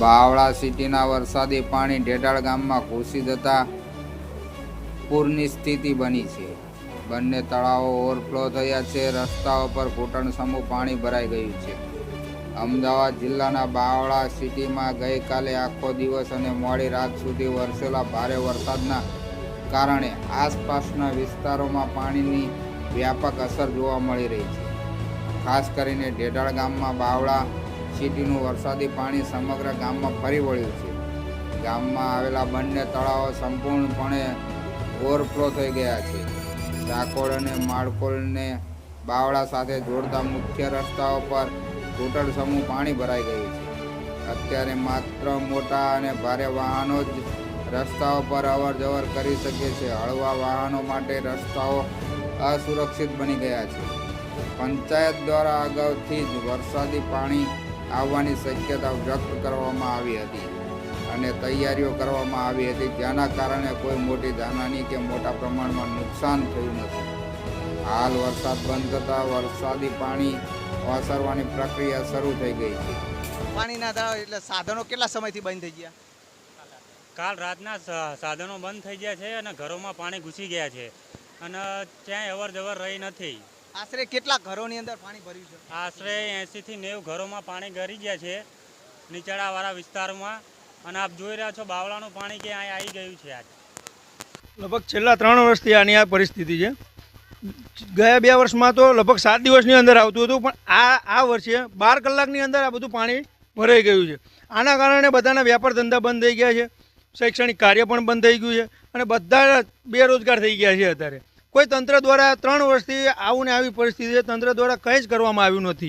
બાવળા સિટીના વરસાદી પાણી ઢેડાળ ગામમાં ઘૂસી જતા પૂરની સ્થિતિ બની છે। બંને તળાવો ઓવરફ્લો થયા છે। રસ્તાઓ પર ઘૂંટણસમું પાણી ભરાઈ ગયું છે। અમદાવાદ જિલ્લાના બાવળા સિટીમાં ગઈકાલે આખો દિવસ અને મોડી રાત સુધી વરસેલા ભારે વરસાદના કારણે આસપાસના વિસ્તારોમાં પાણીની વ્યાપક અસર જોવા મળી રહી છે। ખાસ કરીને ઢેડાળ ગામમાં બાવળા સિટીનું વરસાદી પાણી સમગ્ર ગામમાં ફરી વળ્યું છે। ગામમાં આવેલા બંને તળાવો સંપૂર્ણપણે ઓવરફ્લો થઈ ગયા છે। ચાકોડ અને માળકોલને બાવળા સાથે જોડતા મુખ્ય રસ્તાઓ પર ઘૂંટણસમું પાણી ભરાઈ ગયું છે। અત્યારે માત્ર મોટા અને ભારે વાહનો જ રસ્તાઓ પર અવર જવર કરી શકે છે। હળવા વાહનો માટે રસ્તાઓ અસુરક્ષિત બની ગયા છે। પંચાયત દ્વારા અગાઉથી જ વરસાદી પાણી આવવાની શક્યતા વ્યક્ત કરવામાં આવી હતી અને તૈયારીઓ કરવામાં આવી હતી, જેના કારણે કોઈ મોટી જાનહાની કે મોટા પ્રમાણમાં નુકસાન થયું નથી। હાલ વરસાદ બંધ થતાં વરસાદી પાણી ઓસરવાની પ્રક્રિયા શરૂ થઈ ગઈ છે। પાણીના તળાવ એટલે સાધનો કેટલા સમયથી બંધ થઈ ગયા? કાલ રાતના સાધનો બંધ થઈ ગયા છે અને ઘરોમાં પાણી ઘૂસી ગયા છે અને ક્યાંય અવર જવર રહી નથી। આશરે કેટલા ઘરોની અંદર પાણી ભર્યું છે? આશરે 80 થી 90 ઘરોમાં પાણી ગરી ગયા છે નીચાણવાળા વિસ્તારમાં। અને આપ જોઈ રહ્યા છો બાવળાનું પાણી કે અહીં આવી ગયું છે। આજ લગભગ છેલ્લા 3 વર્ષથી આની આ પરિસ્થિતિ છે। ગયા 2 વર્ષમાં તો લગભગ 7 દિવસની અંદર આવતું હતું, પણ આ વર્ષે 12 કલાકની અંદર આ બધું પાણી ભરાઈ ગયું છે। આના કારણે બધાના વ્યાપાર ધંધા બંધ થઈ ગયા છે, શૈક્ષણિક કાર્ય પણ બંધ થઈ ગયું છે અને બધા બેરોજગાર થઈ ગયા છે। અત્યારે કોઈ તંત્ર દ્વારા 3 વર્ષથી આવું ને આવી પરિસ્થિતિ છે, તંત્ર દ્વારા કંઈ જ કરવામાં આવ્યું નથી।